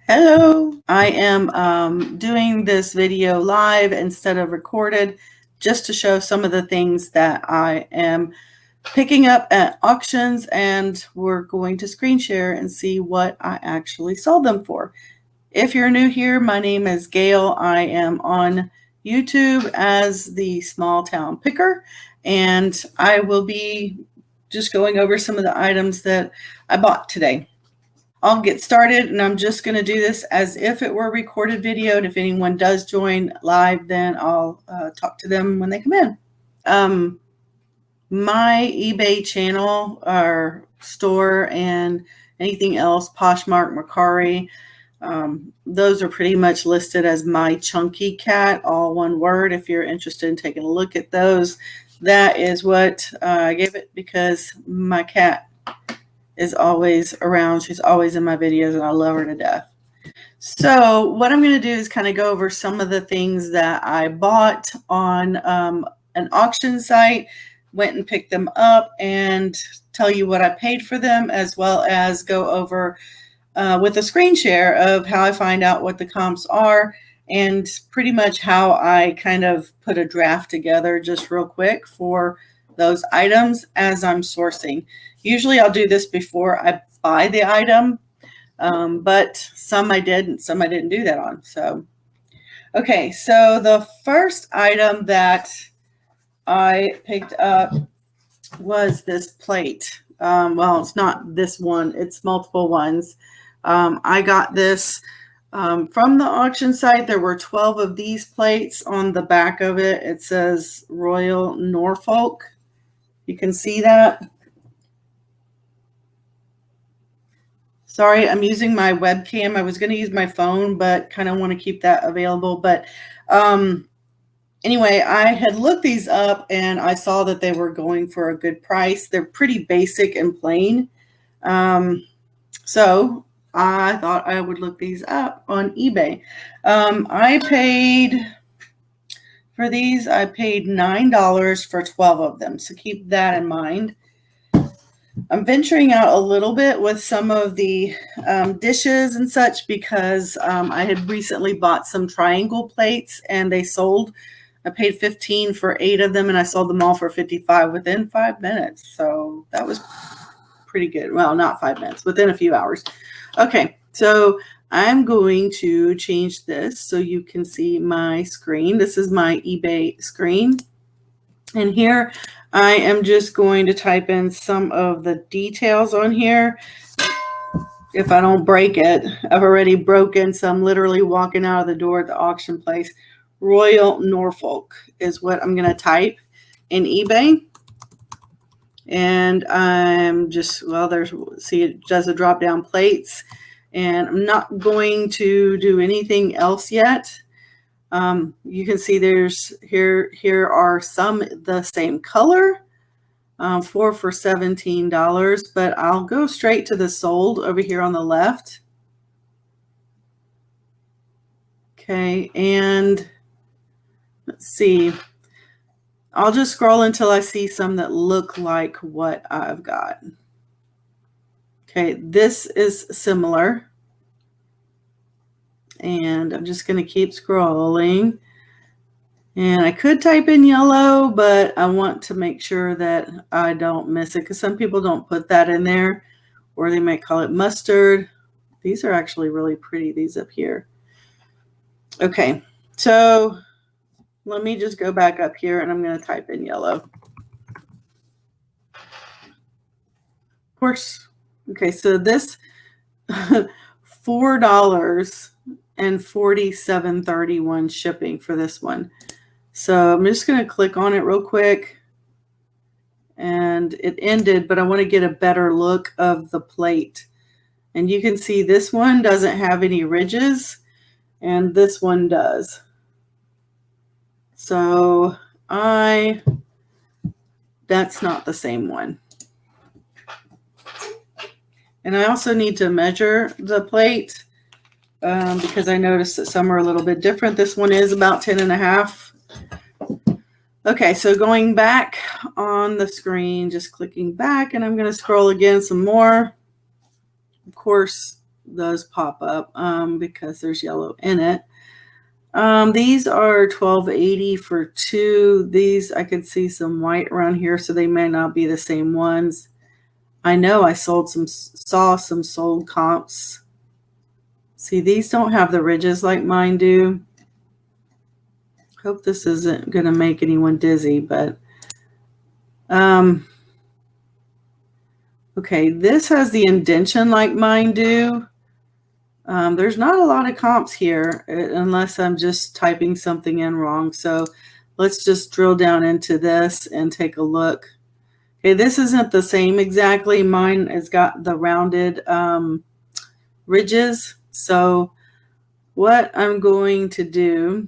Hello, I am doing this video live instead of recorded just to show some of the things that I am picking up at auctions, and we're going to screen share and see what I actually sold them for. If you're new here, my name is Gail. I am on YouTube as the Small Town Picker, and I will be just going over some of the items that I bought today. I'll get started, and I'm just going to do this as if it were a recorded video. And if anyone does join live, then I'll talk to them when they come in. My eBay channel, our store, and anything else, Poshmark, Mercari, those are pretty much listed as My Chunky Cat, all one word. If you're interested in taking a look at those, that is what I gave it, because my cat is always around. She's always in my videos, and I love her to death. So what I'm going to do is kind of go over some of the things that I bought on an auction site, went and picked them up, and tell you what I paid for them, as well as go over with a screen share of how I find out what the comps are, and pretty much how I kind of put a draft together just real quick for those items as I'm sourcing. Usually I'll do this before I buy the item, but some I did and some I didn't do that on. So, okay, so the first item that I picked up was this plate. Well, it's not this one, it's multiple ones. I got this from the auction site. There were 12 of these plates. On the back of it, it says Royal Norfolk. You can see that. Sorry, I'm using my webcam. I was going to use my phone, but kind of want to keep that available. But anyway, I had looked these up, and I saw that they were going for a good price. They're pretty basic and plain. So I thought I would look these up on eBay. I paid for these, I paid $9 for 12 of them. So keep that in mind. I'm venturing out a little bit with some of the dishes and such, because I had recently bought some triangle plates, and they sold. I paid $15 for 8 of them, and I sold them all for $55 within 5 minutes. So that was pretty good. Well, not 5 minutes, within a few hours. Okay, so I'm going to change this so you can see my screen. This is my eBay screen. And here I am just going to type in some of the details on here. If I don't break it, I've already broken, so I'm literally walking out of the door at the auction place. Royal Norfolk is what I'm going to type in eBay. And I'm just, well, there's, see, it does a drop down plates. And I'm not going to do anything else yet. You can see there's here are some the same color, 4 for $17, but I'll go straight to the sold over here on the left. Okay, and let's see. I'll just scroll until I see some that look like what I've got. Okay, this is similar. And I'm just going to keep scrolling. And I could type in yellow, but I want to make sure that I don't miss it, because some people don't put that in there, or they might call it mustard. These are actually really pretty, these up here. Okay, so let me just go back up here, and I'm going to type in yellow. Of course. Okay, so this $4 and $47.31 shipping for this one. So I'm just going to click on it real quick, and it ended, but I want to get a better look of the plate. And you can see this one doesn't have any ridges, and this one does. So that's not the same one. And I also need to measure the plate, because I noticed that some are a little bit different. This one is about 10.5. Okay, so going back on the screen, just clicking back, and I'm going to scroll again some more. Of course, those pop up because there's yellow in it. These are $12.80 for 2. These, I could see some white around here, so they may not be the same ones. I know I saw some sold comps. See, these don't have the ridges like mine do. Hope this isn't going to make anyone dizzy, but okay, this has the indentation like mine do. There's not a lot of comps here unless I'm just typing something in wrong. So let's just drill down into this and take a look. Okay, this isn't the same exactly. Mine has got the rounded ridges. So what I'm going to do,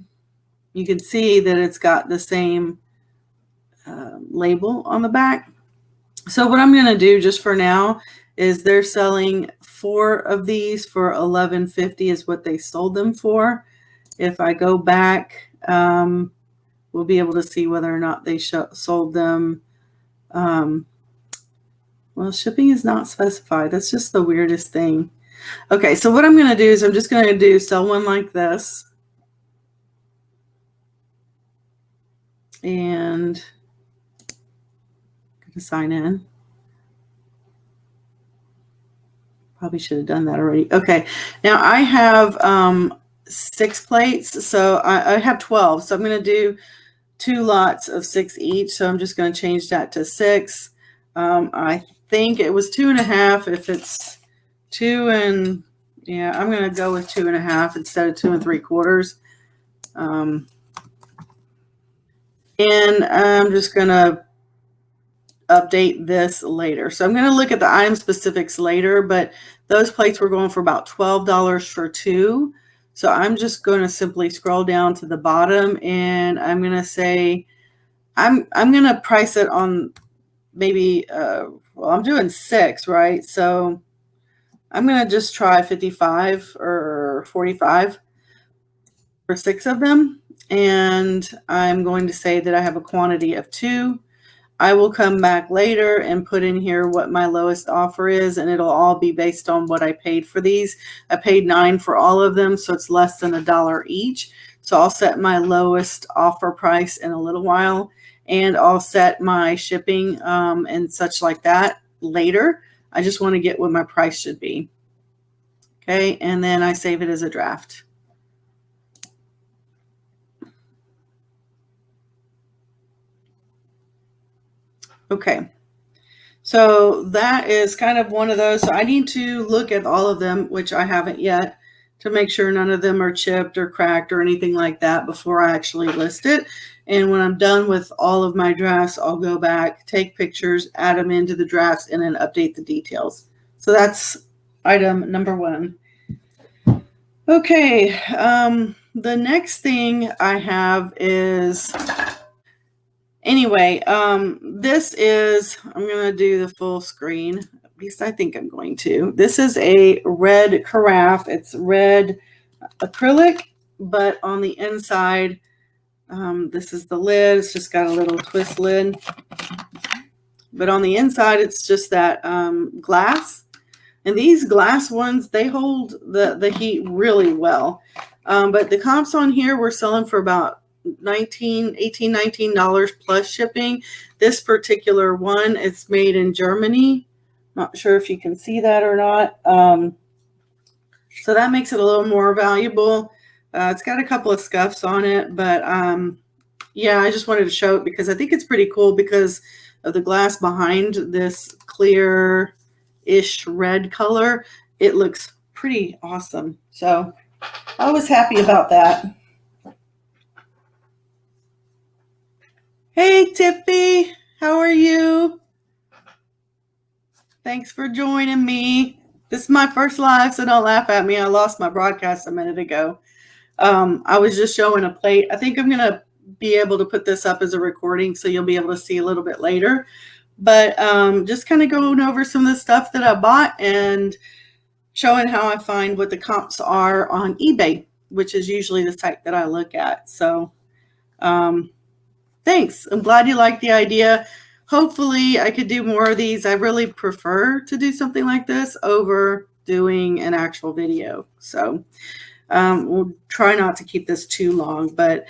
you can see that it's got the same label on the back. So what I'm going to do just for now is they're selling 4 of these for $11.50 is what they sold them for. If I go back, we'll be able to see whether or not they sold them. Well, shipping is not specified. That's just the weirdest thing. Okay, so what I'm going to do is I'm just going to sell one like this. And I'm going to sign in. Probably should have done that already. Okay, now I have 6 plates, so I have 12. So I'm going to do 2 lots of 6 each. So I'm just going to change that to 6. I think it was 2.5. If it's 2 and yeah, I'm going to go with 2.5 instead of 2 3/4. And I'm just going to update this later. So I'm going to look at the item specifics later, but those plates were going for about $12 for 2. So I'm just going to simply scroll down to the bottom and I'm going to say, I'm going to price it on maybe, well, I'm doing 6, right? So I'm going to just try 55 or 45 for 6 of them. And I'm going to say that I have a quantity of 2. I will come back later and put in here what my lowest offer is, and it'll all be based on what I paid for these. I paid $9 for all of them, so it's less than $1 each. So I'll set my lowest offer price in a little while, and I'll set my shipping and such like that later. I just want to get what my price should be. Okay, and then I save it as a draft. Okay, so that is kind of one of those. So I need to look at all of them, which I haven't yet, to make sure none of them are chipped or cracked or anything like that before I actually list it. And when I'm done with all of my drafts, I'll go back, take pictures, add them into the drafts, and then update the details. So that's item number 1. Okay, the next thing I have is... Anyway, this is, I'm going to do the full screen. At least I think I'm going to. This is a red carafe. It's red acrylic, but on the inside, this is the lid. It's just got a little twist lid. But on the inside, it's just that glass. And these glass ones, they hold the heat really well. But the comps on here we're selling for about $19 plus shipping. This particular one, it's made in Germany. Not sure if you can see that or not. So that makes it a little more valuable. It's got a couple of scuffs on it, but yeah, I just wanted to show it because I think it's pretty cool because of the glass behind this clear-ish red color. It looks pretty awesome. So I was happy about that. Hey, Tiffy, how are you? Thanks for joining me. This is my first live, so don't laugh at me. I lost my broadcast a minute ago. I was just showing a plate. I think I'm going to be able to put this up as a recording, so you'll be able to see a little bit later. But just kind of going over some of the stuff that I bought and showing how I find what the comps are on eBay, which is usually the site that I look at. So thanks. I'm glad you liked the idea. Hopefully I could do more of these. I really prefer to do something like this over doing an actual video. So we'll try not to keep this too long, but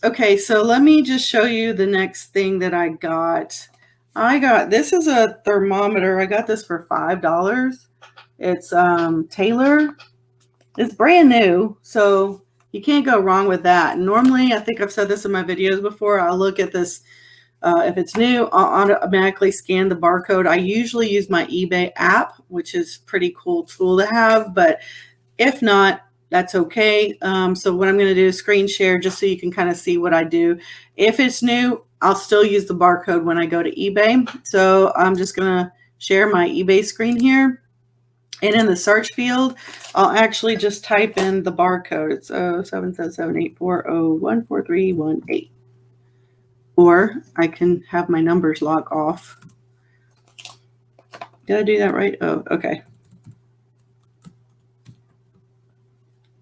okay, so let me just show you the next thing that I got. This is a thermometer. I got this for $5. It's Taylor. It's brand new, so you can't go wrong with that. Normally, I think I've said this in my videos before, I'll look at this. If it's new, I'll automatically scan the barcode. I usually use my eBay app, which is a pretty cool tool to have, but if not, that's okay. So what I'm going to do is screen share just so you can kind of see what I do. If it's new, I'll still use the barcode when I go to eBay. So I'm just going to share my eBay screen here. And in the search field, I'll actually just type in the barcode. It's 77784014318. Or I can have my numbers log off. Did I do that right? Oh, okay.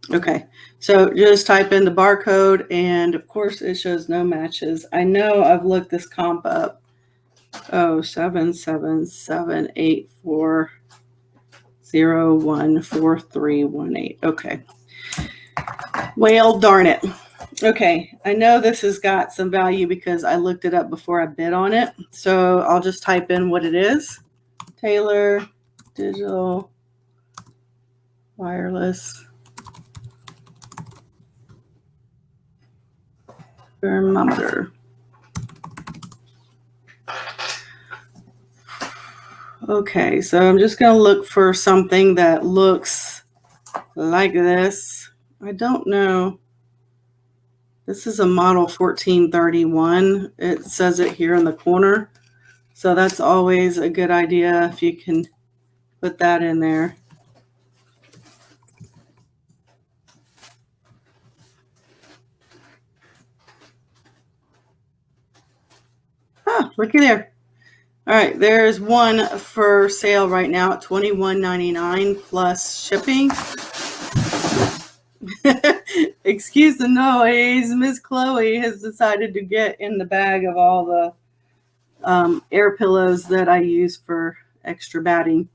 Okay, so just type in the barcode, and of course it shows no matches. I know I've looked this comp up. Oh, 77784014318. Okay. Well, darn it. Okay, I know this has got some value because I looked it up before I bid on it. So I'll just type in what it is. Taylor Digital Wireless Thermometer. Okay, so I'm just going to look for something that looks like this. I don't know. This is a model 1431. It says it here in the corner. So that's always a good idea if you can put that in there. Ah, looky there. All right, there's one for sale right now at $21.99 plus shipping. Excuse the noise. Miss Chloe has decided to get in the bag of all the air pillows that I use for extra batting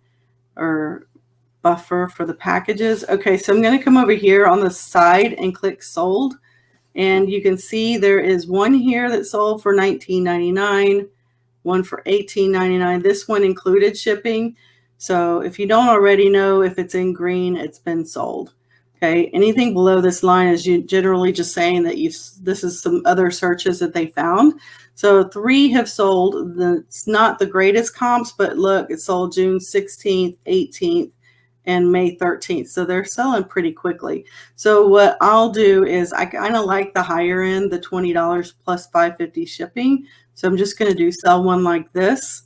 or buffer for the packages. Okay, so I'm going to come over here on the side and click sold. And you can see there is one here that sold for $19.99, one for $18.99. This one included shipping. So if you don't already know, if it's in green, it's been sold. Okay, anything below this line is generally just saying that this is some other searches that they found. So 3 have sold. It's not the greatest comps, but look, it sold June 16th, 18th, and May 13th. So they're selling pretty quickly. So what I'll do is I kind of like the higher end, the $20 plus $5.50 shipping. So I'm just going to sell one like this.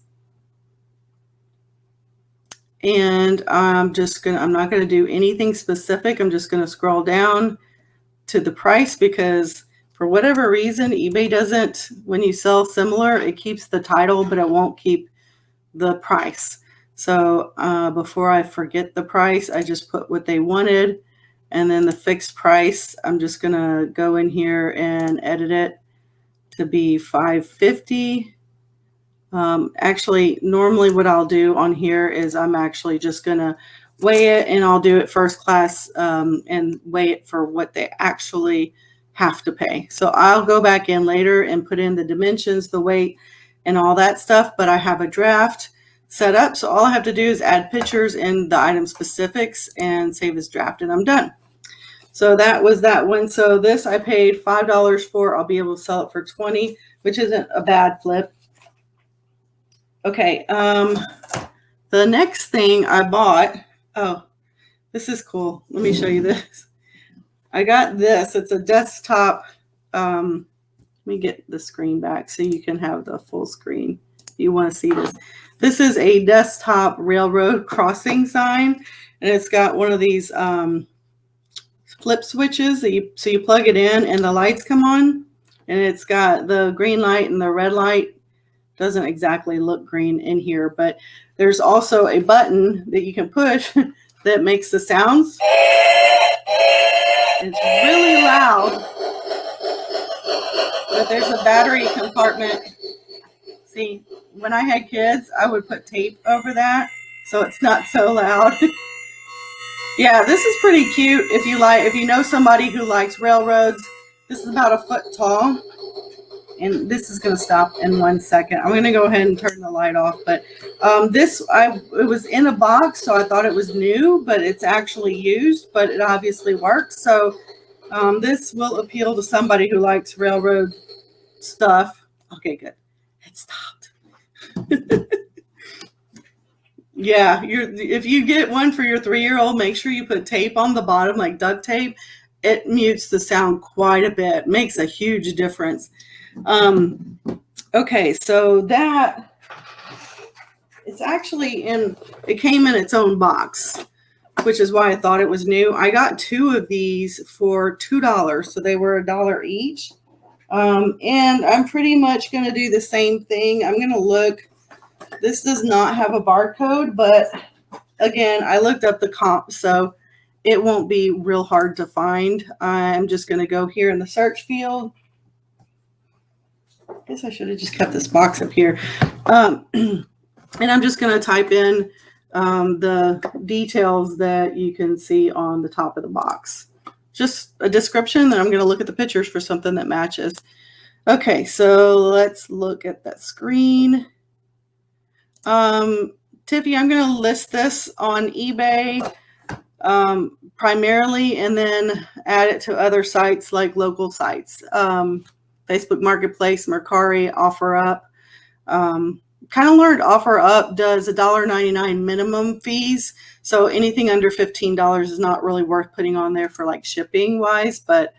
And I'm not going to do anything specific. I'm just going to scroll down to the price because for whatever reason, eBay doesn't, when you sell similar, it keeps the title, but it won't keep the price. So before I forget the price, I just put what they wanted. And then the fixed price, I'm just going to go in here and edit it to be $5.50. Actually, normally what I'll do on here is I'm actually just going to weigh it, and I'll do it first class and weigh it for what they actually have to pay. So I'll go back in later and put in the dimensions, the weight, and all that stuff. But I have a draft set up. So all I have to do is add pictures and the item specifics and save as draft, and I'm done. So that was that one. So this I paid $5 for. I'll be able to sell it for $20, which isn't a bad flip. Okay, the next thing I bought, oh, this is cool. Let me show you this. I got this. It's a desktop. Let me get the screen back so you can have the full screen if you want to see this. This is a desktop railroad crossing sign, and it's got one of these flip switches. So you plug it in and the lights come on, and it's got the green light and the red light. Doesn't exactly look green in here, but there's also a button that you can push that makes the sounds. It's really loud, but there's a battery compartment. See, when I had kids, I would put tape over that so it's not so loud. Yeah, this is pretty cute. If you know somebody who likes railroads, this is about 1 foot tall. And this is going to stop in 1 second. I'm going to go ahead and turn the light off. But it was in a box, so I thought it was new, but it's actually used, but it obviously works. So this will appeal to somebody who likes railroad stuff. Okay, good. It stopped. Yeah, if you get one for your 3-year-old, make sure you put tape on the bottom, like duct tape. It mutes the sound quite a bit. Makes a huge difference. Okay, so that it's actually it came in its own box, which is why I thought it was new. I got 2 of these for $2, so they were $1 each. And I'm pretty much going to do the same thing. I'm going to look. This does not have a barcode, but again, I looked up the comp, so it won't be real hard to find. I'm just going to go here in the search field. I guess I should have just kept this box up here. And I'm just going to type in the details that you can see on the top of the box. Just a description, then I'm going to look at the pictures for something that matches. Okay, so let's look at that screen. Tiffy, I'm going to list this on eBay primarily, and then add it to other sites like local sites. Facebook Marketplace, Mercari, OfferUp. Kind of learned OfferUp does $1.99 minimum fees. So anything under $15 is not really worth putting on there for like shipping wise. But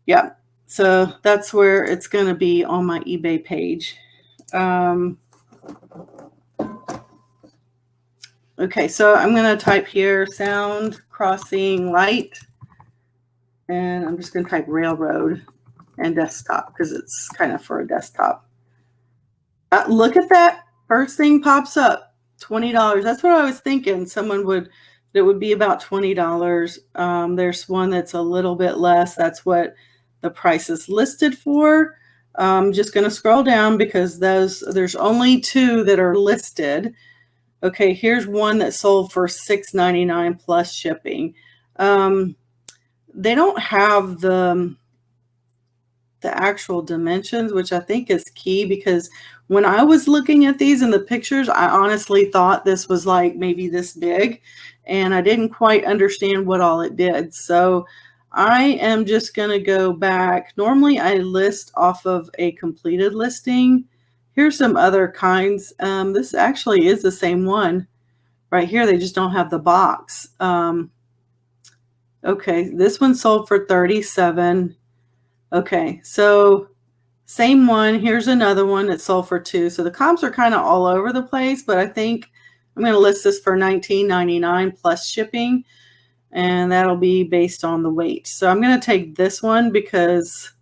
yeah, so that's where it's going to be on my eBay page. Okay, so I'm going to type here sound crossing light. And I'm just going to type railroad and desktop because it's kind of for a desktop. Look at that. First thing pops up, $20. That's what I was thinking. It would be about $20. There's one that's a little bit less. That's what the price is listed for. I'm just going to scroll down because there's only 2 that are listed. Okay, here's one that sold for $6.99 plus shipping. They don't have the actual dimensions, which I think is key, because when I was looking at these in the pictures, I honestly thought this was like maybe this big, and I didn't quite understand what all it did. So I am just going to go back. Normally I list off of a completed listing. Here's some other kinds. This actually is the same one right here. They just don't have the box. Okay, this one sold for $37. Okay, so same one. Here's another one that sold for $2. So the comps are kind of all over the place, but I think I'm going to list this for $19.99 plus shipping, and that'll be based on the weight. So I'm going to take this one because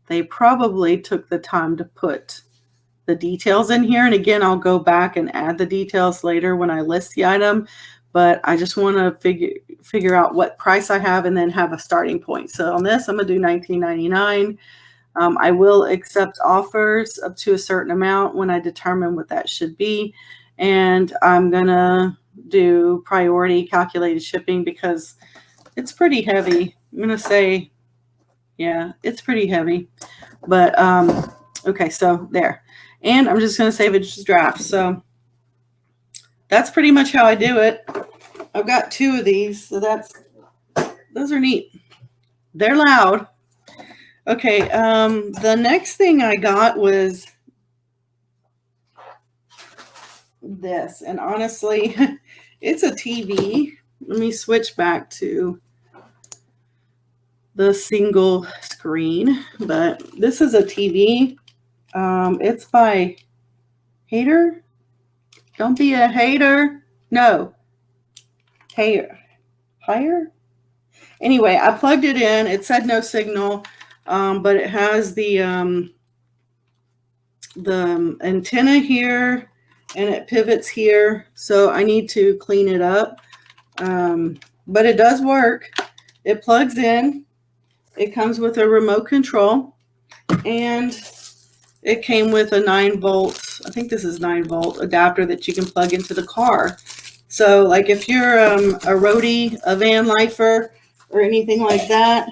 they probably took the time to put the details in here. And again, I'll go back and add the details later when I list the item, but I just want to figure out what price I have and then have a starting point. So on this, I'm going to do $19.99. I will accept offers up to a certain amount when I determine what that should be. And I'm going to do priority calculated shipping because it's pretty heavy. I'm going to say, yeah, it's pretty heavy. But, okay, so there. And I'm just going to save it as draft. So that's pretty much how I do it. I've got 2 of these, so those are neat. They're loud. Okay, the next thing I got was this, and honestly, it's a TV. Let me switch back to the single screen, but this is a TV. It's by Hater. Don't be a hater. No. Higher? Anyway, I plugged it in. It said no signal, but it has the antenna here, and it pivots here. So I need to clean it up. But it does work. It plugs in. It comes with a remote control, and it came with a 9-volt I think this is 9-volt adapter that you can plug into the car. So like if you're a roadie, a van lifer, or anything like that,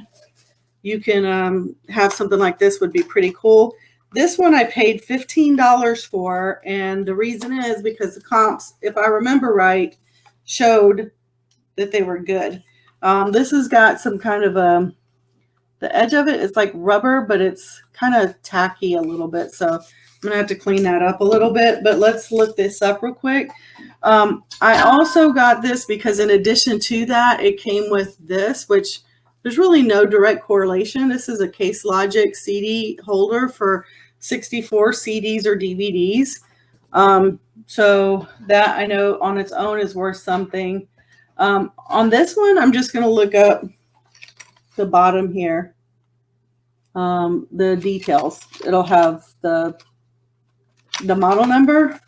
you can have something like this. Would be pretty cool. This one I paid $15 for, and the reason is because the comps, if I remember right, showed that they were good. This has got some kind of the edge of it is like rubber, but it's kind of tacky a little bit. So I'm going to have to clean that up a little bit, but let's look this up real quick. I also got this because in addition to that, it came with this, which there's really no direct correlation. This is a Case Logic CD holder for 64 CDs or DVDs. So that I know on its own is worth something. On this one, I'm just going to look up the bottom here, the details. It'll have the model number.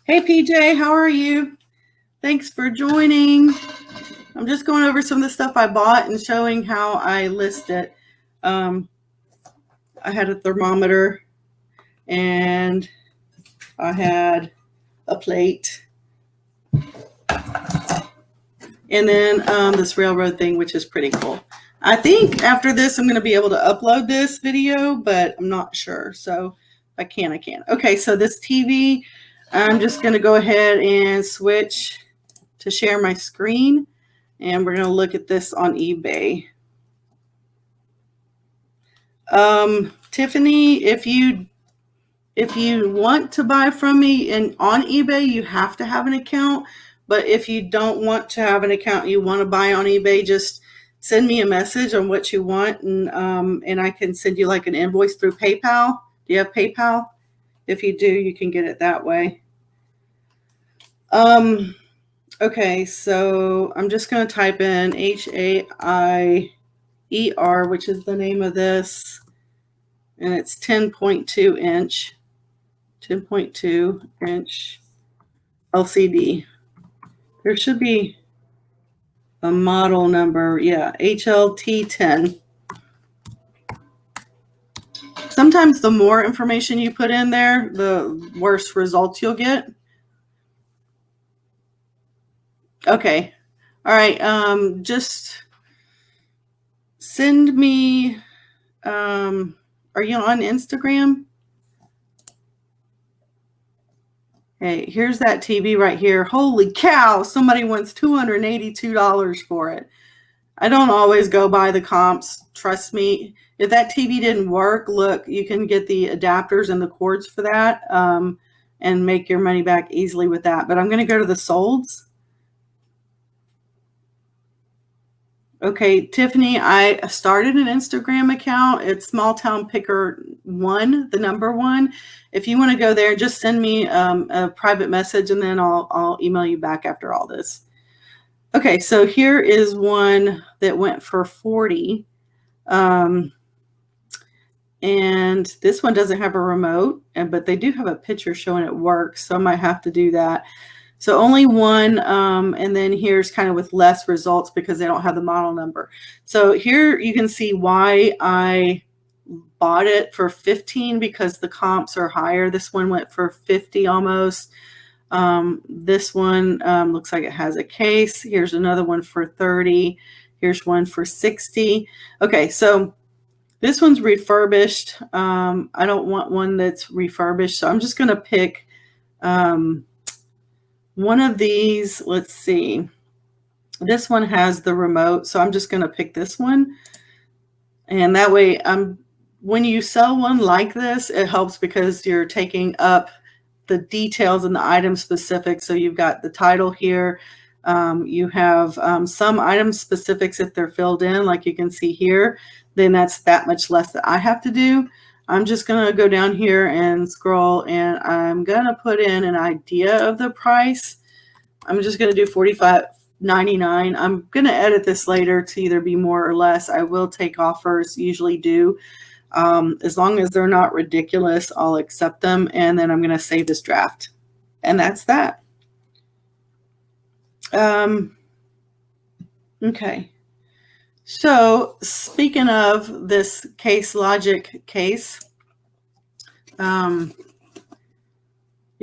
Hey PJ, how are you? Thanks for joining. I'm just going over some of the stuff I bought and showing how I list it. I had a thermometer and I had a plate. And then this railroad thing, which is pretty cool. I think after this, I'm going to be able to upload this video, but I'm not sure. So if I can, I can. Okay, so this TV, I'm just going to go ahead and switch to share my screen. And we're going to look at this on eBay. Tiffany, if you want to buy from me and on eBay, you have to have an account. But if you don't want to have an account, you want to buy on eBay, just send me a message on what you want, and I can send you like an invoice through PayPal. Do you have PayPal? If you do, you can get it that way. Okay, so I'm just going to type in HAIER, which is the name of this, and it's 10.2 inch LCD. There should be a model number. Yeah, HLT10. Sometimes the more information you put in there, the worse results you'll get. Okay. All right. Just send me, are you on Instagram? Hey, here's that TV right here. Holy cow, somebody wants $282 for it. I don't always go by the comps. Trust me. If that TV didn't work, look, you can get the adapters and the cords for that and make your money back easily with that. But I'm going to go to the solds. Okay, Tiffany, I started an Instagram account. It's Small Town Picker 1, the number 1. If you want to go there, just send me a private message, and then I'll email you back after all this. Okay, so here is one that went for $40. And this one doesn't have a remote, but they do have a picture showing it works, so I might have to do that. So only one, and then here's kind of with less results because they don't have the model number. So here you can see why I bought it for $15 because the comps are higher. This one went for $50 almost. This one looks like it has a case. Here's another one for $30. Here's one for $60. Okay, so this one's refurbished. I don't want one that's refurbished, so I'm just going to pick one of these. Let's see. This one has the remote, so I'm just going to pick this one. And that way, when you sell one like this, it helps because you're taking up the details and the item specifics. So you've got the title here. You have some item specifics if they're filled in, like you can see here. Then that's that much less that I have to do. I'm just going to go down here and scroll, and I'm going to put in an idea of the price. I'm just going to do $45.99. I'm going to edit this later to either be more or less. I will take offers, usually do. As long as they're not ridiculous, I'll accept them, and then I'm going to save this draft. And that's that. Okay. So speaking of this Case Logic case,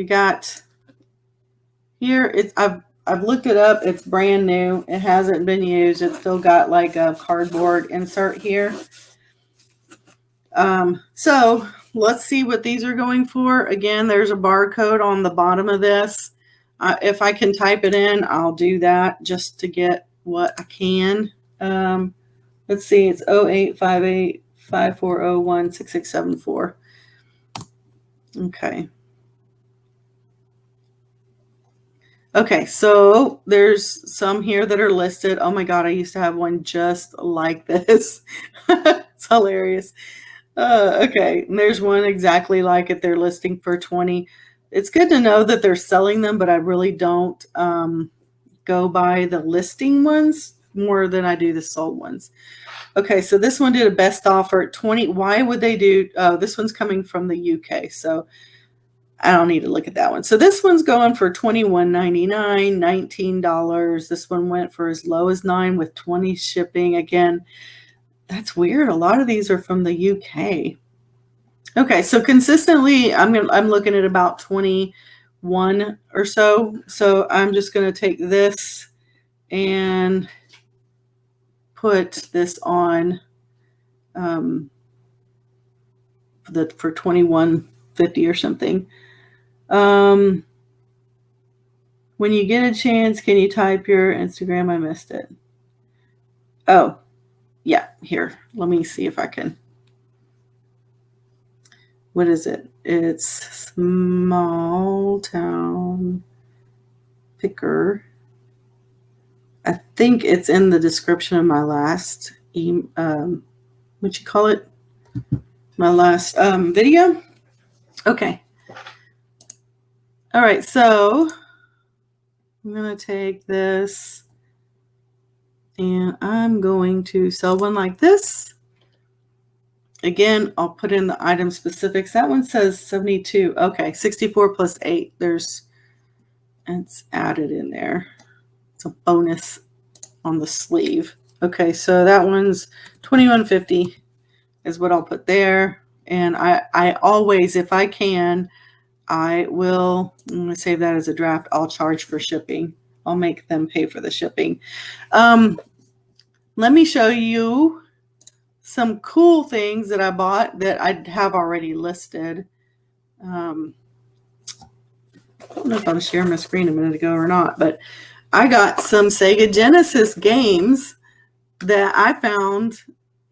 You got here, I've looked it up. It's brand new. It hasn't been used. It's still got like a cardboard insert here. So let's see what these are going for. Again, there's a barcode on the bottom of this. If I can type it in, I'll do that just to get what I can. Let's see, it's 0858-5401-6674. Okay. Okay, so there's some here that are listed. Oh my God, I used to have one just like this. It's hilarious. Okay, and there's one exactly like it. They're listing for 20. It's good to know that they're selling them, but I really don't go by the listing ones more than I do the sold ones. Okay, so this one did a best offer at 20. Why would they do? This one's coming from the UK, so I don't need to look at that one. So this one's going for $21.99, $19. This one went for as low as $9 with 20 shipping. Again, that's weird. A lot of these are from the UK. Okay, so consistently, I'm looking at about 21 or so. So I'm just going to take this and put this on for $21.50 or something. When you get a chance, can you type your Instagram? I missed it. Oh, yeah, here. Let me see if I can. What is it? It's Small Town Picker. I think it's in the description of my last, what you call it? My last video. Okay. All right, so I'm going to take this and I'm going to sell one like this. Again, I'll put in the item specifics. That one says 72. Okay, 64 plus 8. It's added in there. It's a bonus on the sleeve. Okay, so that one's $21.50 is what I'll put there. And I always, if I can, I'm going to save that as a draft. I'll charge for shipping. I'll make them pay for the shipping. Let me show you some cool things that I bought that I have already listed. I don't know if I was sharing my screen a minute ago or not, but I got some Sega Genesis games that I found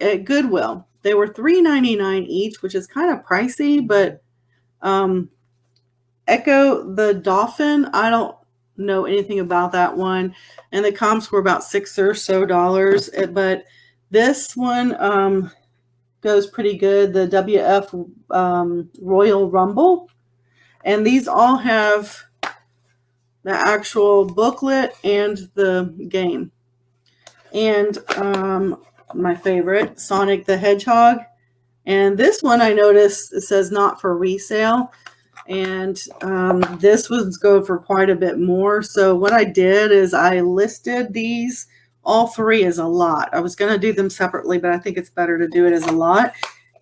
at Goodwill. They were $3.99 each, which is kind of pricey, but Echo the Dolphin, I don't know anything about that one. And the comps were about $6 or so. But this one goes pretty good. The WF Royal Rumble. And these all have the actual booklet and the game. And my favorite, Sonic the Hedgehog. And this one I noticed it says not for resale. And this one's going for quite a bit more. So what I did is I listed these all three as a lot. I was going to do them separately, but I think it's better to do it as a lot.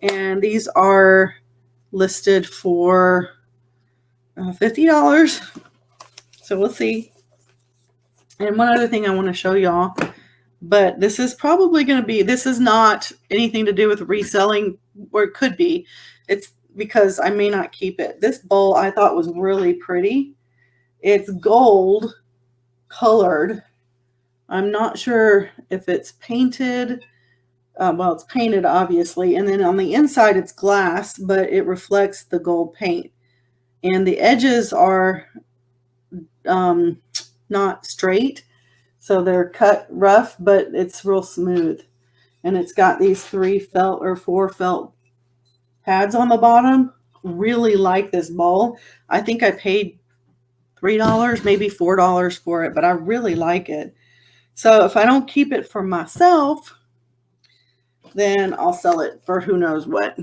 And these are listed for $50. So we'll see. And one other thing I want to show y'all, but this is probably going to be, this is not anything to do with reselling, or it could be. It's because I may not keep it. This bowl I thought was really pretty. It's gold colored. I'm not sure if it's painted. Well, it's painted obviously. And then on the inside it's glass, but it reflects the gold paint. And the edges are not straight. So they're cut rough, but it's real smooth. And it's got these 4 felt pads on the bottom. Really like this bowl. I think I paid $3, maybe $4 for it, but I really like it. So if I don't keep it for myself, then I'll sell it for who knows what.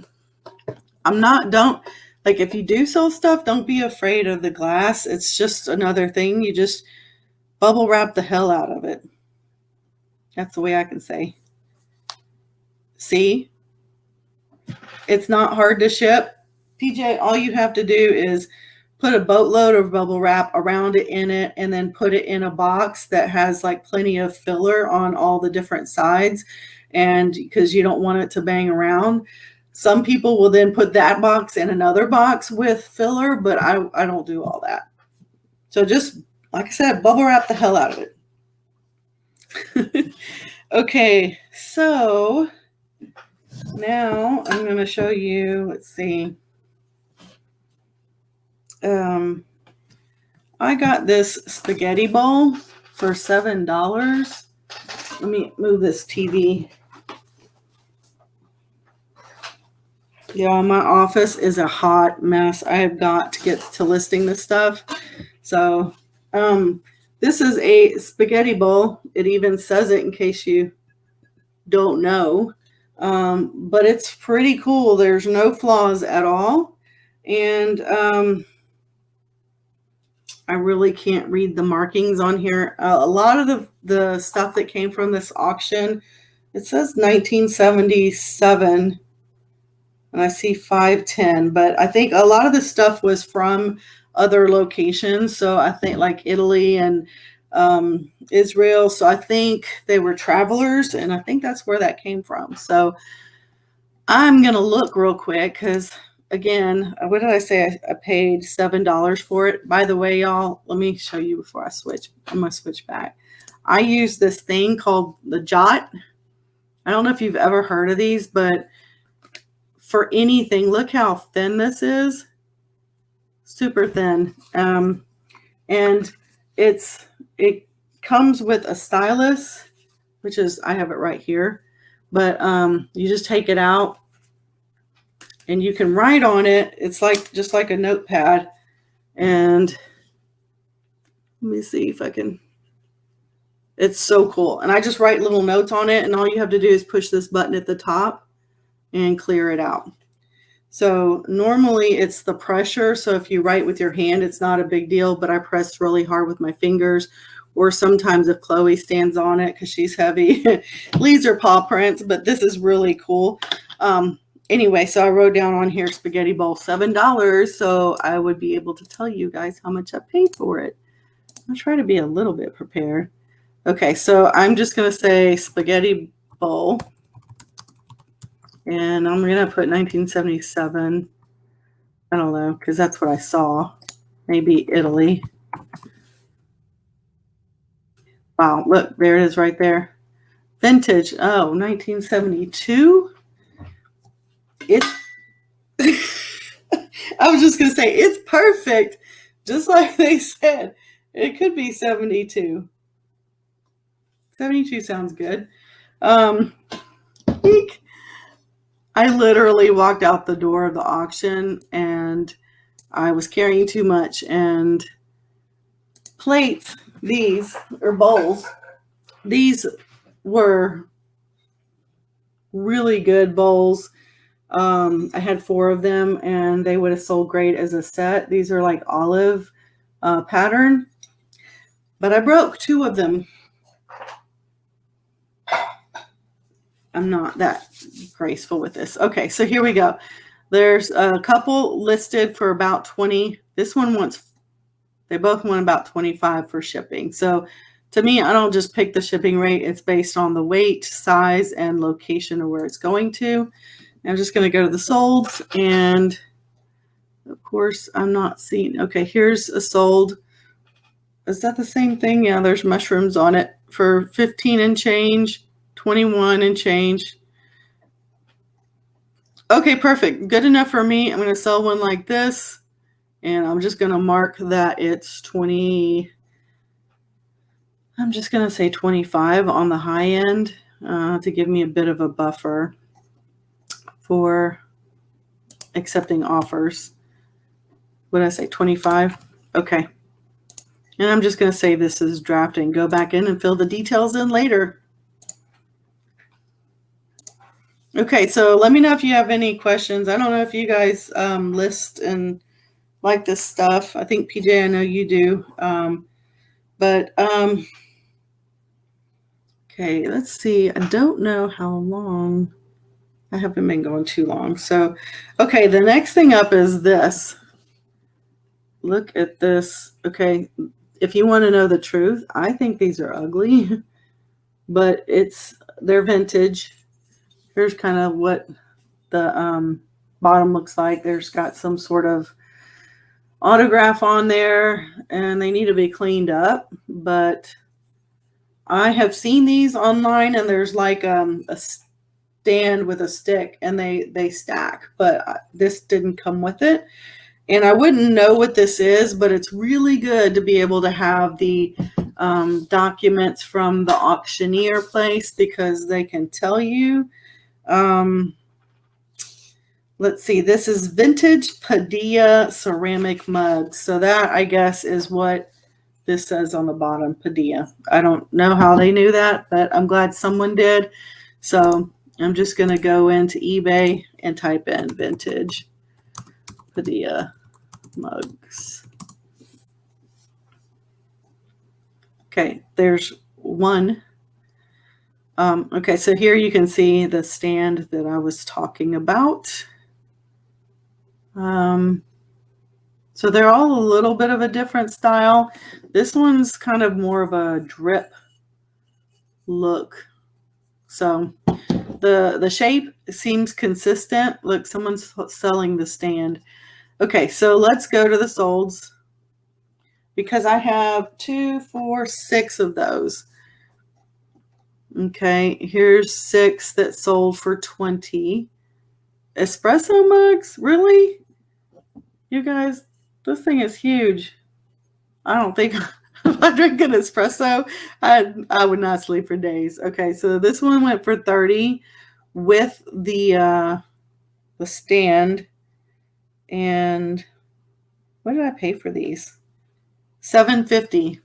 If you do sell stuff, don't be afraid of the glass. It's just another thing. You just bubble wrap the hell out of it. That's the way I can say. See? It's not hard to ship. TJ, all you have to do is put a boatload of bubble wrap around it in it, and then put it in a box that has like plenty of filler on all the different sides. And because you don't want it to bang around, some people will then put that box in another box with filler, but I don't do all that. So just, like I said, bubble wrap the hell out of it. Okay, so now I'm going to show you, let's see. I got this spaghetti bowl for $7. Let me move this TV. Yeah, my office is a hot mess. I have got to get to listing this stuff. So this is a spaghetti bowl. It even says it in case you don't know. But it's pretty cool. There's no flaws at all. And I really can't read the markings on here. A lot of the stuff that came from this auction, it says 1977. And I see 510, but I think a lot of the stuff was from other locations. So I think like Italy and Israel. So I think they were travelers, and I think that's where that came from. So I'm going to look real quick because, again, what did I say? I paid $7 for it. By the way, y'all, let me show you before I switch. I'm going to switch back. I use this thing called the Jot. I don't know if you've ever heard of these, but for anything, look how thin this is. Super thin. And it comes with a stylus, which is, I have it right here. But you just take it out and you can write on it. It's like just like a notepad. And let me see if I can. It's so cool. And I just write little notes on it, and all you have to do is push this button at the top and clear it out. So normally it's the pressure. So if you write with your hand, it's not a big deal, but I press really hard with my fingers. Or sometimes if Chloe stands on it because she's heavy, leaves her paw prints, but this is really cool. Anyway, so I wrote down on here spaghetti bowl, $7. So I would be able to tell you guys how much I paid for it. I'll try to be a little bit prepared. Okay, so I'm just going to say spaghetti bowl. And I'm going to put 1977. I don't know, because that's what I saw. Maybe Italy. Wow, look, there it is right there. Vintage. Oh, 1972. It's I was just going to say, it's perfect. Just like they said. It could be 72. 72 sounds good. I literally walked out the door of the auction and I was carrying too much, and plates, these or bowls, these were really good bowls. I had 4 of them and they would have sold great as a set. These are like olive pattern, but I broke 2 of them. I'm not that graceful with this. Okay, so here we go. There's a couple listed for about 20. This one wants, they both want about 25 for shipping. So to me, I don't just pick the shipping rate. It's based on the weight, size, and location of where it's going to. I'm just going to go to the solds, and of course, I'm not seeing. Okay, here's a sold. Is that the same thing? Yeah, there's mushrooms on it for 15 and change. 21 and change. Okay, perfect. Good enough for me. I'm going to sell one like this, and I'm just going to mark that it's 20. I'm just going to say 25 on the high end to give me a bit of a buffer for accepting offers. What did I say, 25? Okay. And I'm just going to say this is drafting. Go back in and fill the details in later. Okay, so let me know if you have any questions. I don't know if you guys list and like this stuff. I think PJ, I know you do. Okay, let's see. I don't know how long. I haven't been going too long. So, okay, the next thing up is this. look at this. Okay, if you want to know the truth, I think these are ugly, but they're vintage. Here's kind of what the bottom looks like. There's got some sort of autograph on there, and they need to be cleaned up, but I have seen these online, and there's like a stand with a stick, and they stack, but this didn't come with it. And I wouldn't know what this is, but it's really good to be able to have the documents from the auctioneer place, because they can tell you. Let's see, this is vintage Padilla ceramic mugs. So that, I guess, is what this says on the bottom, Padilla. I don't know how they knew that, but I'm glad someone did. So I'm just going to go into eBay and type in vintage Padilla mugs. Okay, there's one. Okay, so here you can see the stand that I was talking about. So they're all a little bit of a different style. This one's kind of more of a drip look. So the shape seems consistent. Look, someone's selling the stand. Okay, so let's go to the solds, because I have 2, 4, 6 of those. Okay, here's 6 that sold for 20. Espresso mugs? Really? You guys, this thing is huge. I don't think if I drink an espresso, I would not sleep for days. Okay, so this one went for 30 with the stand. And what did I pay for these? $7.50.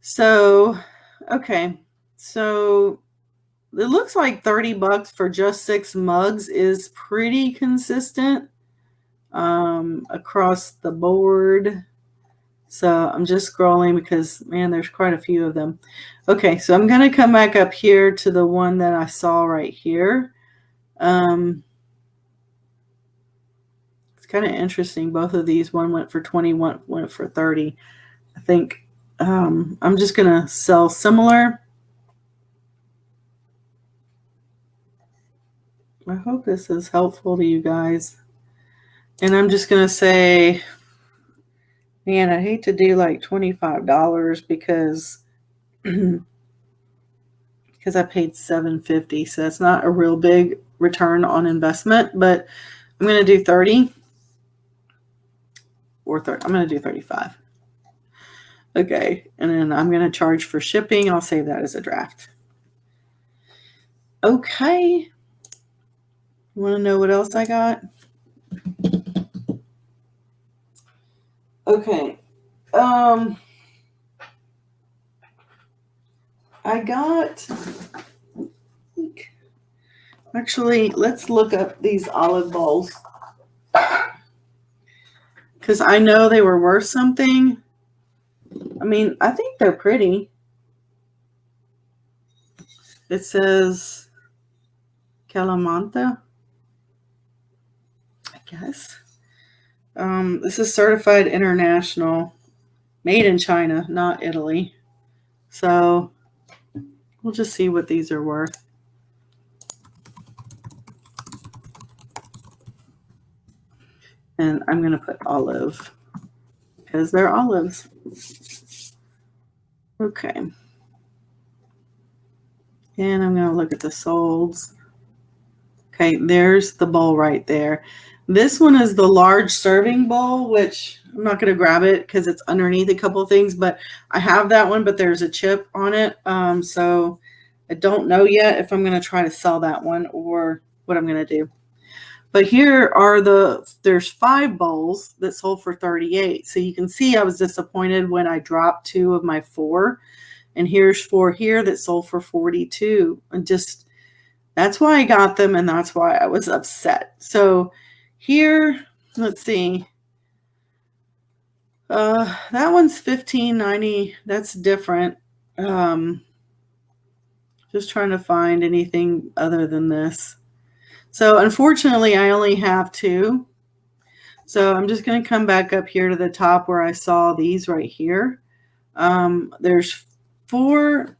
So, okay. So it looks like $30 for just 6 mugs is pretty consistent across the board. So I'm just scrolling because, man, there's quite a few of them. Okay, so I'm going to come back up here to the one that I saw right here. It's kind of interesting. Both of these, one went for 20, one went for 30. I think I'm just going to sell similar. I hope this is helpful to you guys. And I'm just going to say, man, I hate to do like $25 because I paid $7.50. So that's not a real big return on investment, but I'm going to do 30 or 30. I'm going to do 35. Okay. And then I'm going to charge for shipping. I'll save that as a draft. Okay. You want to know what else I got? Okay. I got, actually, let's look up these olive bowls, because I know they were worth something. I mean, I think they're pretty. It says Calamanta, I guess. This is certified international, made in China, not Italy. So we'll just see what these are worth. And I'm going to put olive because they're olives. Okay. And I'm going to look at the solds. Okay, there's the bowl right there. This one is the large serving bowl, which I'm not going to grab it because it's underneath a couple of things, but I have that one, but there's a chip on it. So I don't know yet if I'm going to try to sell that one or what I'm going to do. But here are there's 5 bowls that sold for 38. So you can see I was disappointed when I dropped 2 of my 4. And here's 4 here that sold for 42. And just, that's why I got them, and that's why I was upset. So here, let's see. That one's $15.90. That's different. Just trying to find anything other than this. So unfortunately, I only have 2. So I'm just going to come back up here to the top where I saw these right here. There's 4.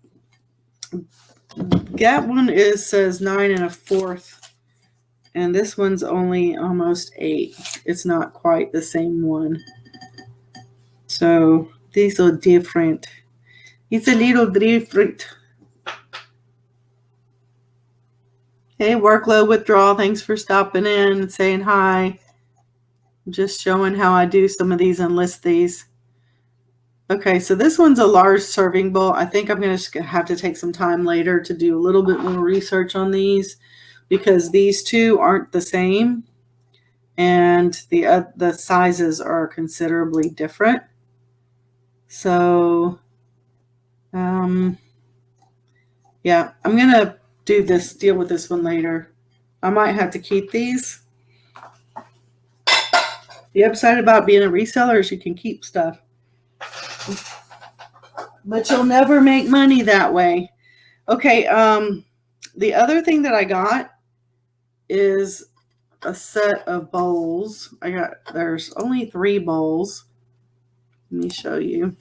That one says 9 1/4. And this one's only almost 8. It's not quite the same one. So these are different. It's a little different. Hey, workload withdrawal. Thanks for stopping in and saying hi. I'm just showing how I do some of these and list these. Okay, so this one's a large serving bowl. I think I'm going to have to take some time later to do a little bit more research on these because these two aren't the same and the sizes are considerably different. So, yeah, I'm going to deal with this one later. I might have to keep these. The upside about being a reseller is you can keep stuff. But you'll never make money that way. Okay, the other thing that I got is a set of bowls. There's only 3 bowls. Let me show you.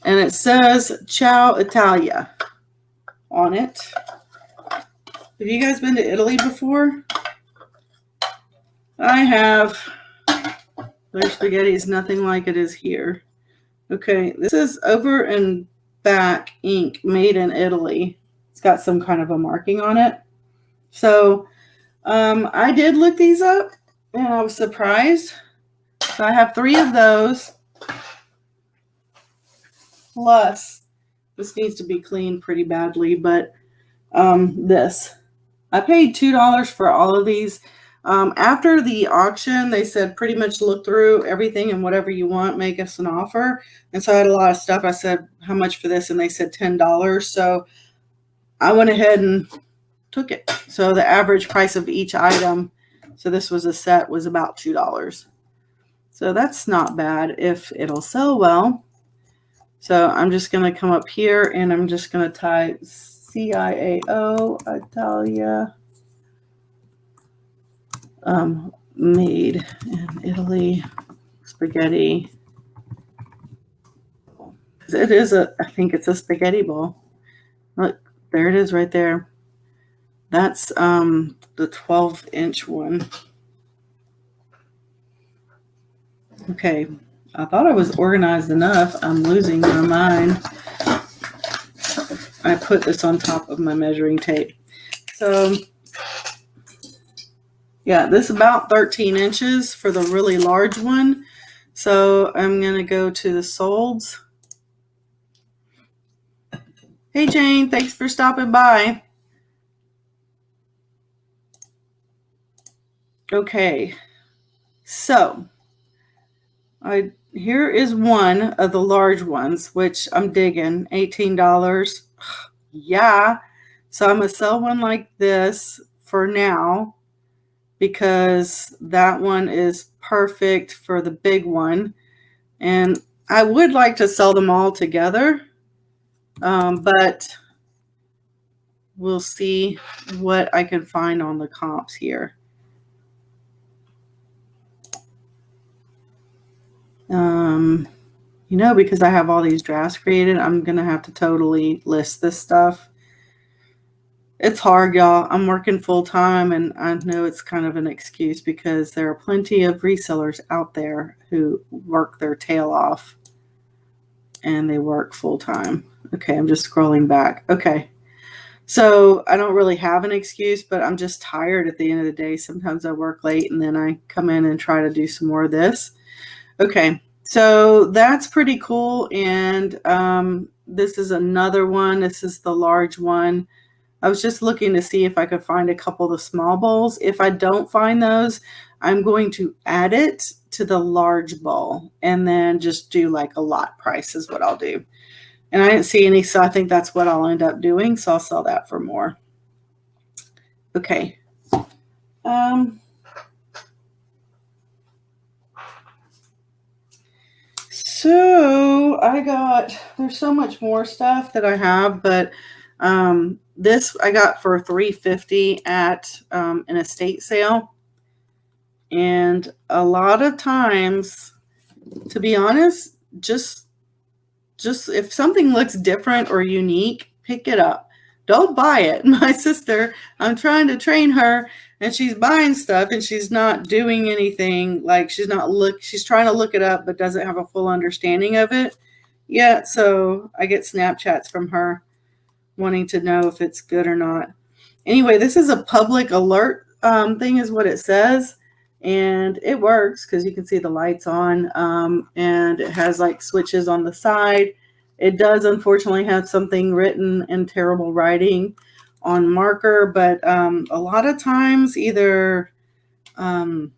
And it says Ciao Italia on it. Have you guys been to Italy before? I have. Their spaghetti is nothing like it is here. Okay, this is Over and Back ink made in Italy. It's got some kind of a marking on it. So I did look these up and I was surprised. So I have 3 of those. Plus, this needs to be cleaned pretty badly, but this. I paid $2 for all of these. After the auction, they said pretty much look through everything and whatever you want, make us an offer. And so I had a lot of stuff. I said, how much for this? And they said $10. So I went ahead and took it. So the average price of each item, so this was a set, was about $2. So that's not bad if it'll sell well. So I'm just going to come up here and I'm just going to type CIAO Italia. Made in Italy spaghetti. It is I think it's a spaghetti bowl. Look, there it is right there. That's the 12-inch one. Okay, I thought I was organized enough. I'm losing my mind. I put this on top of my measuring tape. So yeah, this is about 13 inches for the really large one. So I'm going to go to the solds. Hey, Jane, thanks for stopping by. Okay, so here is one of the large ones, which I'm digging, $18. Yeah, so I'm going to sell one like this for now because that one is perfect for the big one. And I would like to sell them all together, but we'll see what I can find on the comps here. Because I have all these drafts created, I'm going to have to totally list this stuff. It's hard, y'all. I'm working full time, and I know it's kind of an excuse because there are plenty of resellers out there who work their tail off and they work full time. Okay, I'm just scrolling back. Okay. So I don't really have an excuse, but I'm just tired at the end of the day. Sometimes I work late and then I come in and try to do some more of this. Okay, so that's pretty cool. And this is another one. This is the large one. I was just looking to see if I could find a couple of the small bowls. If I don't find those, I'm going to add it to the large bowl and then just do like a lot price is what I'll do. And I didn't see any, so I think that's what I'll end up doing. So I'll sell that for more. Okay. So there's so much more stuff that I have, but This I got for $3.50 at an estate sale. And a lot of times, to be honest, just if something looks different or unique, pick it up. Don't buy it. My sister, I'm trying to train her, and she's buying stuff and she's not doing anything. Like she's trying to look it up but doesn't have a full understanding of it yet. So I get Snapchats from her wanting to know if it's good or not. Anyway, this is a public alert thing is what it says. And it works because you can see the lights on, and it has like switches on the side. It does unfortunately have something written in terrible writing on marker, but a lot of times either hand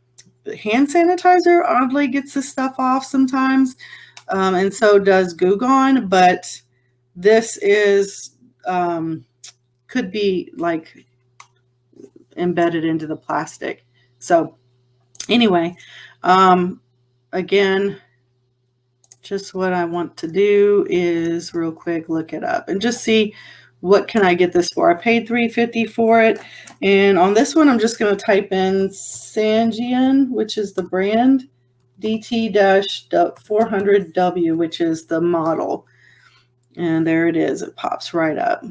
sanitizer oddly gets this stuff off sometimes, and so does Goo Gone, but this is could be like embedded into the plastic. So anyway, again, just what I want to do is real quick look it up and just see what can I get this for. I paid $3.50 for it, and on this one I'm just going to type in Sangean, which is the brand, DT-400W, which is the model, and there it is. It pops right up.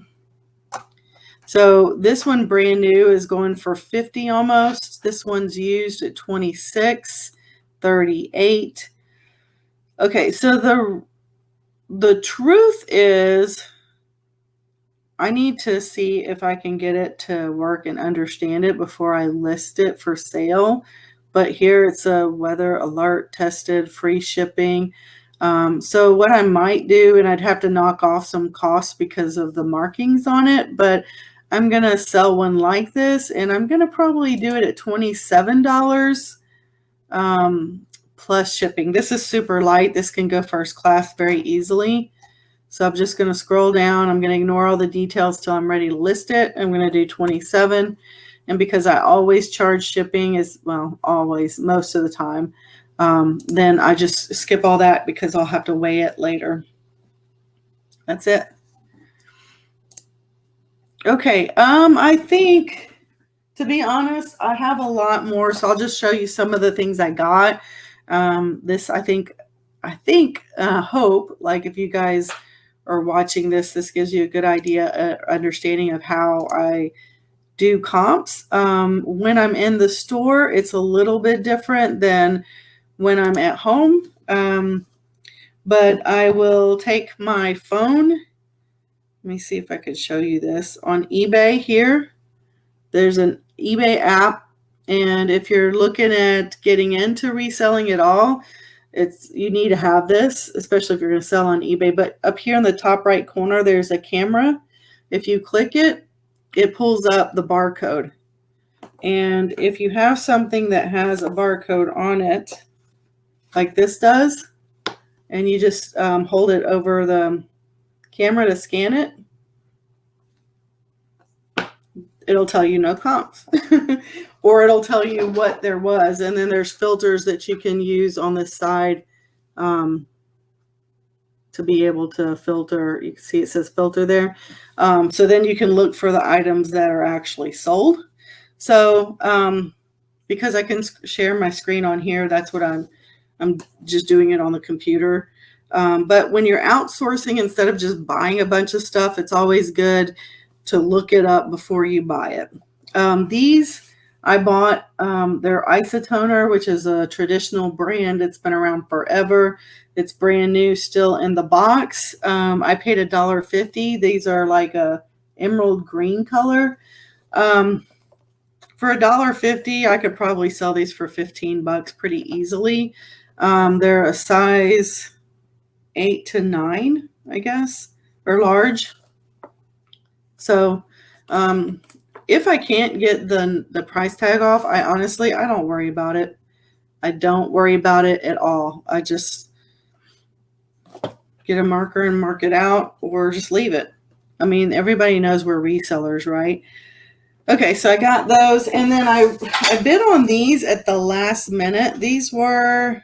So this one brand new is going for $50 almost. This one's used at $26, $38. Okay, so the truth is I need to see if I can get it to work and understand it before I list it for sale. But here it's a weather alert tested, free shipping. So what I might do, and I'd have to knock off some costs because of the markings on it, but I'm going to sell one like this, and I'm going to probably do it at $27 plus shipping. This is super light. This can go first class very easily. So I'm just going to scroll down. I'm going to ignore all the details till I'm ready to list it. I'm going to do 27. And because I always charge shipping, always, most of the time, then I just skip all that because I'll have to weigh it later. That's it. Okay, I think, to be honest, I have a lot more, so I'll just show you some of the things I got. This, hope, like if you guys are watching this gives you a good idea, understanding of how I do comps. When I'm in the store, it's a little bit different than when I'm at home. But I will take my phone. Let me see if I could show you this. On eBay here, there's an eBay app, and if you're looking at getting into reselling at all, you need to have this, especially if you're going to sell on eBay. But up here in the top right corner, there's a camera. If you click it, it pulls up the barcode. And if you have something that has a barcode on it, like this does, and you just hold it over the camera to scan it, it'll tell you no comps. Or it'll tell you what there was. And then there's filters that you can use on this side to be able to filter. You can see it says filter there. So then you can look for the items that are actually sold. So because I can share my screen on here, that's what I'm just doing it on the computer. But when you're outsourcing, instead of just buying a bunch of stuff, it's always good to look it up before you buy it. These I bought, their Isotoner, which is a traditional brand. It's been around forever. It's brand new, still in the box. I paid $1.50. These are like a emerald green color. For $1.50, I could probably sell these for $15 pretty easily. They're a size 8 to 9, I guess, or large. So if I can't get the price tag off, I don't worry about it. I don't worry about it at all. I just get a marker and mark it out, or just leave it. I mean, everybody knows we're resellers, right? Okay, so I got those, and then I bid on these at the last minute. These were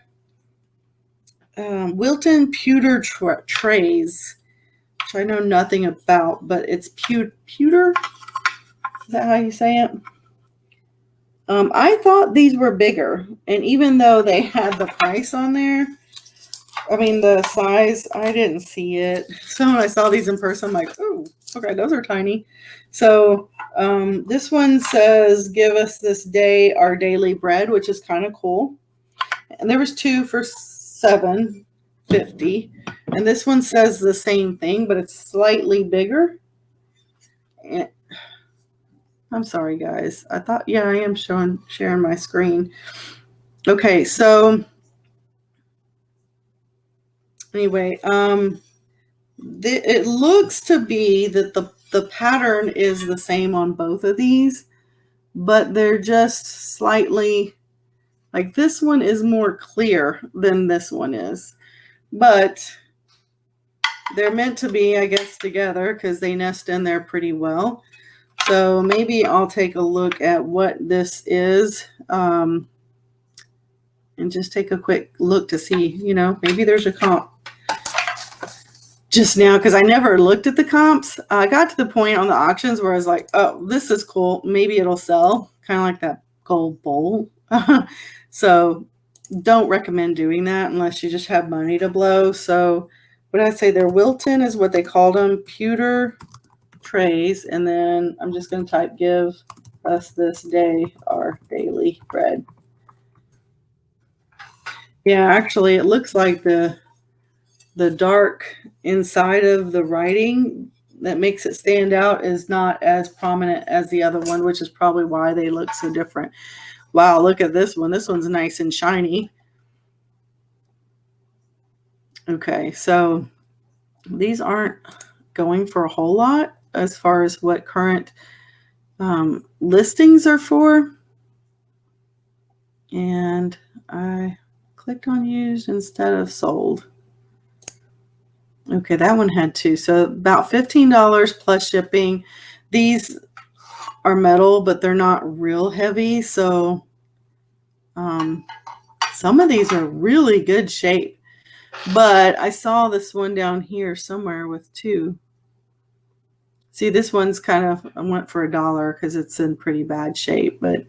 Wilton pewter trays, which I know nothing about, but it's pewter. Is that how you say it? I thought these were bigger, and even though they had the price on there, I mean the size, I didn't see it. So when I saw these in person, I'm like, oh, okay, those are tiny. So this one says, "Give us this day our daily bread," which is kind of cool. And there was 2 for $7.50, and this one says the same thing, but it's slightly bigger. And I'm sorry, guys. I thought, yeah, I am sharing my screen. Okay, so anyway, it looks to be that the pattern is the same on both of these, but they're just slightly, like this one is more clear than this one is, but they're meant to be, I guess, together because they nest in there pretty well. So maybe I'll take a look at what this is and just take a quick look to see, you know, maybe there's a comp just now, because I never looked at the comps. I got to the point on the auctions where I was like, oh, this is cool. Maybe it'll sell, kind of like that gold bowl. So don't recommend doing that unless you just have money to blow. So what did I say? They're Wilton is what they called them, pewter trays. And then I'm just going to type, "Give us this day our daily bread." Yeah, actually, it looks like the dark inside of the writing that makes it stand out is not as prominent as the other one, which is probably why they look so different. Wow, look at this one. This one's nice and shiny. Okay, so these aren't going for a whole lot as far as what current listings are for. And I clicked on used instead of sold. Okay, that one had 2. So about $15 plus shipping. These are metal, but they're not real heavy. So some of these are really good shape. But I saw this one down here somewhere with 2. See, this one's kind of, I went for $1 because it's in pretty bad shape. But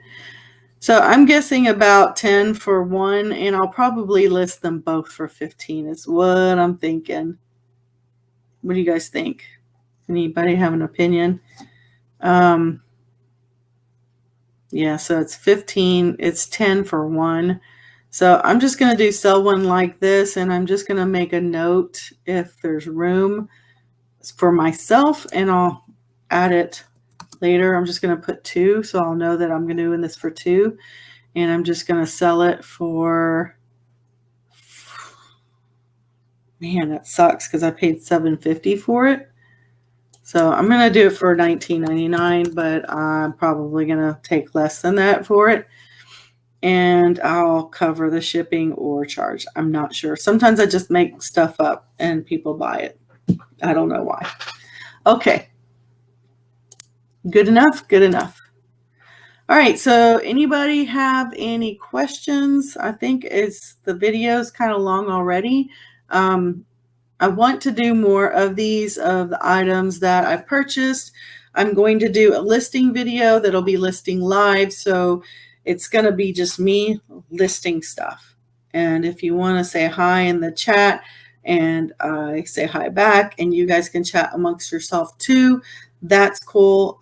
so I'm guessing about 10 for one, and I'll probably list them both for 15 is what I'm thinking. What do you guys think? Anybody have an opinion? Yeah, so it's 15. It's 10 for one. So I'm just going to do sell one like this, and I'm just going to make a note if there's room for myself, and I'll add it later. I'm just going to put 2, so I'll know that I'm going to do this for 2, and I'm just going to sell it for, man, that sucks because I paid $7.50 for it. So I'm going to do it for $19.99, but I'm probably going to take less than that for it. And I'll cover the shipping or charge. I'm not sure. Sometimes I just make stuff up and people buy it. I don't know why. Okay. Good enough? Good enough. All right. So anybody have any questions? I think the video's kind of long already. I want to do more of these, of the items that I purchased. I'm going to do a listing video that'll be listing live. So it's going to be just me listing stuff. And if you want to say hi in the chat and I say hi back and you guys can chat amongst yourself too, that's cool.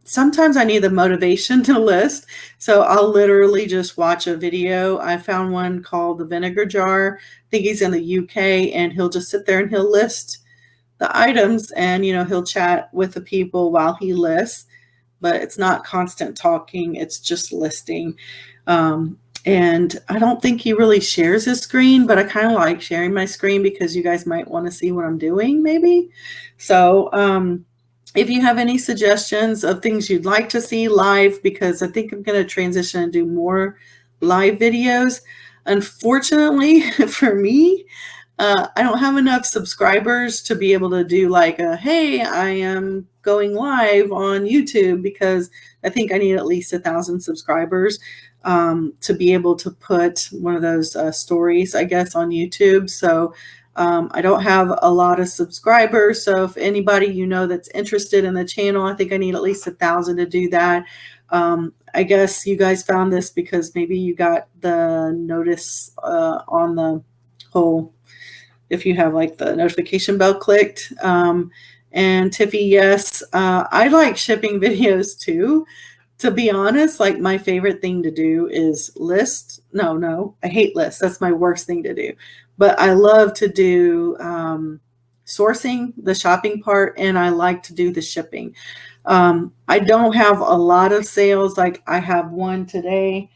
Sometimes I need the motivation to list. So I'll literally just watch a video. I found one called The Vinegar Jar. I think he's in the UK, and he'll just sit there and he'll list the items, and, you know, he'll chat with the people while he lists, but it's not constant talking. It's just listing. And I don't think he really shares his screen, but I kind of like sharing my screen because you guys might want to see what I'm doing maybe. So, if you have any suggestions of things you'd like to see live, because I think I'm going to transition and do more live videos. Unfortunately for me, I don't have enough subscribers to be able to do like hey, I am going live on YouTube, because I think I need at least 1,000 subscribers to be able to put one of those stories, I guess, on YouTube. So I don't have a lot of subscribers, so if anybody you know that's interested in the channel, I think I need at least 1,000 to do that. I guess you guys found this because maybe you got the notice on the whole, if you have like the notification bell clicked. And Tiffy, yes, I like shipping videos too. To be honest, like my favorite thing to do is list. No, I hate lists. That's my worst thing to do. But I love to do sourcing, the shopping part, and I like to do the shipping. I don't have a lot of sales. Like I have one today.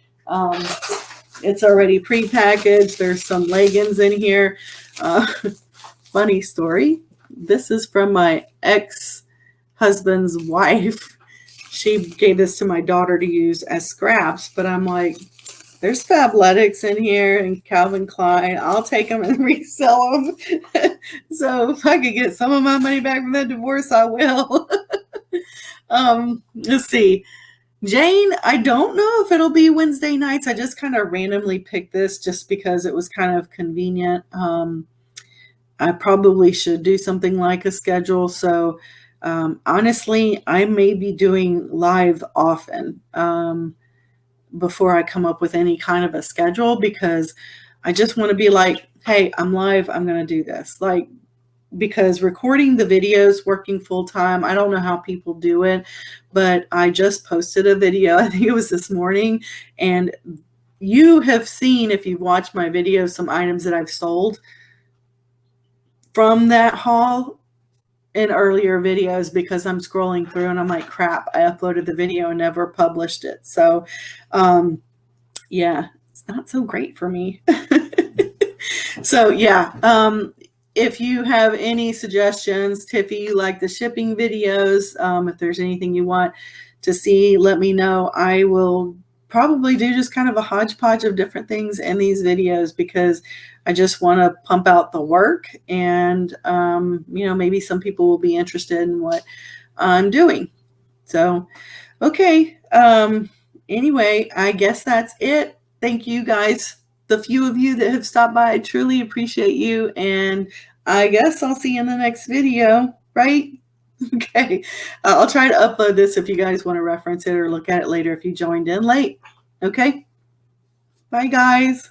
It's already prepackaged. There's some leggings in here. Funny story. This is from my ex-husband's wife. She gave this to my daughter to use as scraps, but I'm like, there's Fabletics in here and Calvin Klein. I'll take them and resell them. So if I could get some of my money back from that divorce, I will. Let's see. Jane, I don't know if it'll be Wednesday nights. I just kind of randomly picked this just because it was kind of convenient. I probably should do something like a schedule. So honestly, I may be doing live often before I come up with any kind of a schedule, because I just want to be like, hey, I'm live. I'm going to do this. Like, because recording the videos, working full time, I don't know how people do it, but I just posted a video. I think it was this morning. And you have seen, if you've watched my videos, some items that I've sold from that haul in earlier videos, because I'm scrolling through and I'm like, crap, I uploaded the video and never published it. So, yeah, it's not so great for me. So, yeah, if you have any suggestions, Tiffy, you like the shipping videos, if there's anything you want to see, let me know. I will probably do just kind of a hodgepodge of different things in these videos, because I just want to pump out the work, and, maybe some people will be interested in what I'm doing. So, okay. Anyway, I guess that's it. Thank you guys. The few of you that have stopped by, I truly appreciate you. And I guess I'll see you in the next video, right? Okay. I'll try to upload this if you guys want to reference it or look at it later if you joined in late. Okay. Bye, guys.